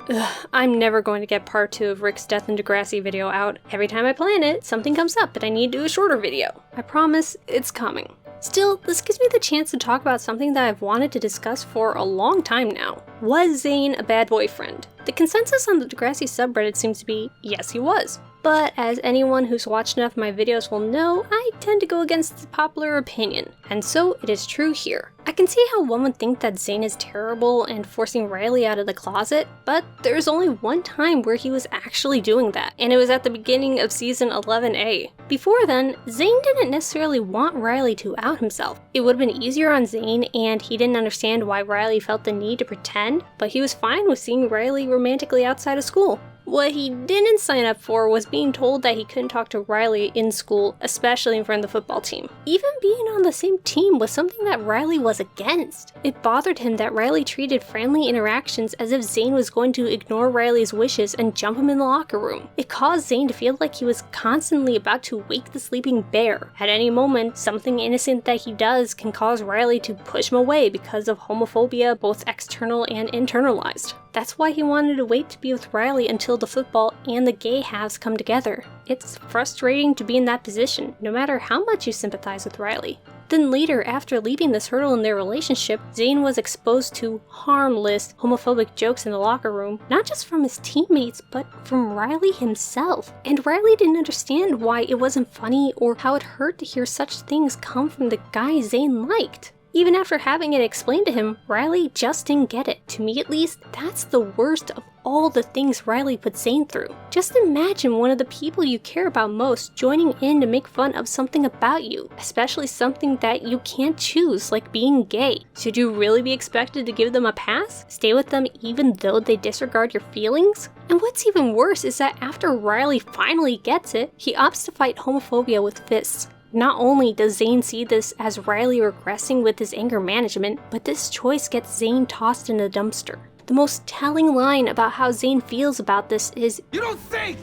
Ugh, I'm never going to get part 2 of Rick's Death and Degrassi video out. Every time I plan it, something comes up that I need to do a shorter video. I promise, it's coming. Still, this gives me the chance to talk about something that I've wanted to discuss for a long time now. Was Zane a bad boyfriend? The consensus on the Degrassi subreddit seems to be, yes he was. But as anyone who's watched enough of my videos will know, I tend to go against the popular opinion, and so it is true here. I can see how one would think that Zane is terrible and forcing Riley out of the closet, but there's only one time where he was actually doing that, and it was at the beginning of season 11A. Before then, Zane didn't necessarily want Riley to out himself. It would have been easier on Zane, and he didn't understand why Riley felt the need to pretend, but he was fine with seeing Riley romantically outside of school. What he didn't sign up for was being told that he couldn't talk to Riley in school, especially in front of the football team. Even being on the same team was something that Riley was against. It bothered him that Riley treated friendly interactions as if Zane was going to ignore Riley's wishes and jump him in the locker room. It caused Zane to feel like he was constantly about to wake the sleeping bear. At any moment, something innocent that he does can cause Riley to push him away because of homophobia, both external and internalized. That's why he wanted to wait to be with Riley until the football and the gay halves come together. It's frustrating to be in that position, no matter how much you sympathize with Riley. Then later, after leaving this hurdle in their relationship, Zane was exposed to harmless, homophobic jokes in the locker room, not just from his teammates, but from Riley himself. And Riley didn't understand why it wasn't funny or how it hurt to hear such things come from the guy Zane liked. Even after having it explained to him, Riley just didn't get it. To me at least, that's the worst of all the things Riley put Zane through. Just imagine one of the people you care about most joining in to make fun of something about you, especially something that you can't choose, like being gay. Should you really be expected to give them a pass? Stay with them even though they disregard your feelings? And what's even worse is that after Riley finally gets it, he opts to fight homophobia with fists. Not only does Zane see this as Riley regressing with his anger management, but this choice gets Zane tossed in a dumpster. The most telling line about how Zane feels about this is, "You don't think!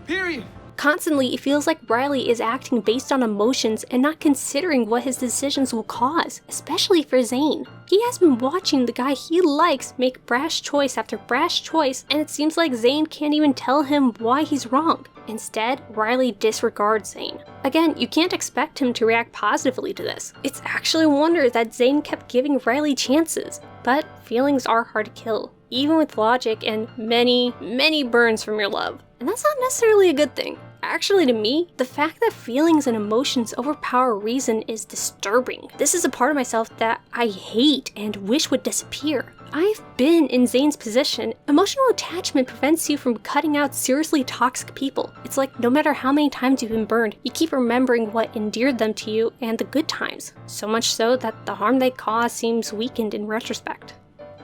Period." Constantly, it feels like Riley is acting based on emotions and not considering what his decisions will cause, especially for Zane. He has been watching the guy he likes make brash choice after brash choice, and it seems like Zane can't even tell him why he's wrong. Instead, Riley disregards Zane. Again, you can't expect him to react positively to this. It's actually a wonder that Zane kept giving Riley chances. But feelings are hard to kill, even with logic and many, many burns from your love. And that's not necessarily a good thing. Actually, to me, the fact that feelings and emotions overpower reason is disturbing. This is a part of myself that I hate and wish would disappear. I've been in Zane's position. Emotional attachment prevents you from cutting out seriously toxic people. It's like no matter how many times you've been burned, you keep remembering what endeared them to you and the good times. So much so that the harm they cause seems weakened in retrospect.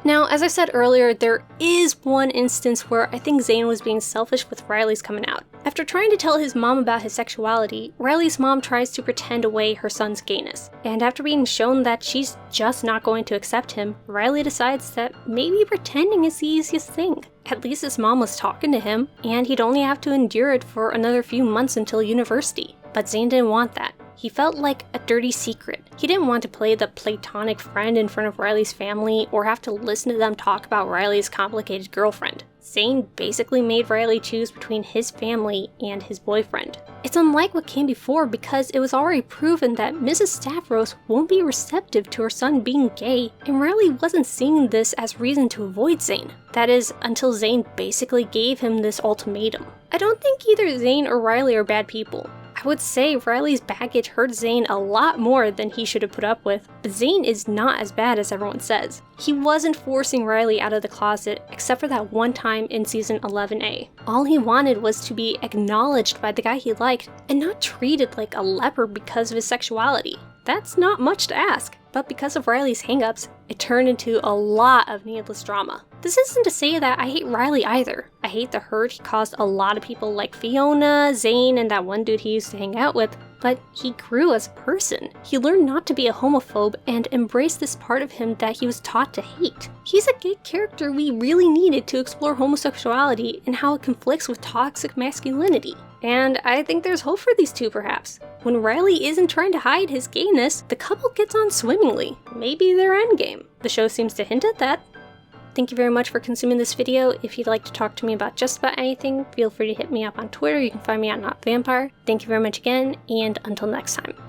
Now, as I said earlier, there is one instance where I think Zane was being selfish with Riley's coming out. After trying to tell his mom about his sexuality, Riley's mom tries to pretend away her son's gayness. And after being shown that she's just not going to accept him, Riley decides that maybe pretending is the easiest thing. At least his mom was talking to him, and he'd only have to endure it for another few months until university. But Zane didn't want that. He felt like a dirty secret. He didn't want to play the platonic friend in front of Riley's family or have to listen to them talk about Riley's complicated girlfriend. Zane basically made Riley choose between his family and his boyfriend. It's unlike what came before because it was already proven that Mrs. Stavros won't be receptive to her son being gay, and Riley wasn't seeing this as reason to avoid Zane. That is, until Zane basically gave him this ultimatum. I don't think either Zane or Riley are bad people. I would say Riley's baggage hurt Zane a lot more than he should have put up with, but Zane is not as bad as everyone says. He wasn't forcing Riley out of the closet except for that one time in season 11A. All he wanted was to be acknowledged by the guy he liked and not treated like a leper because of his sexuality. That's not much to ask, but because of Riley's hangups, it turned into a lot of needless drama. This isn't to say that I hate Riley either. I hate the hurt he caused a lot of people like Fiona, Zane, and that one dude he used to hang out with, but he grew as a person. He learned not to be a homophobe and embraced this part of him that he was taught to hate. He's a gay character we really needed to explore homosexuality and how it conflicts with toxic masculinity. And I think there's hope for these two perhaps. When Riley isn't trying to hide his gayness, the couple gets on swimmingly. Maybe they're endgame. The show seems to hint at that. Thank you very much for consuming this video. If you'd like to talk to me about just about anything, feel free to hit me up on Twitter. You can find me at NotAVampyre. Thank you very much again, and until next time.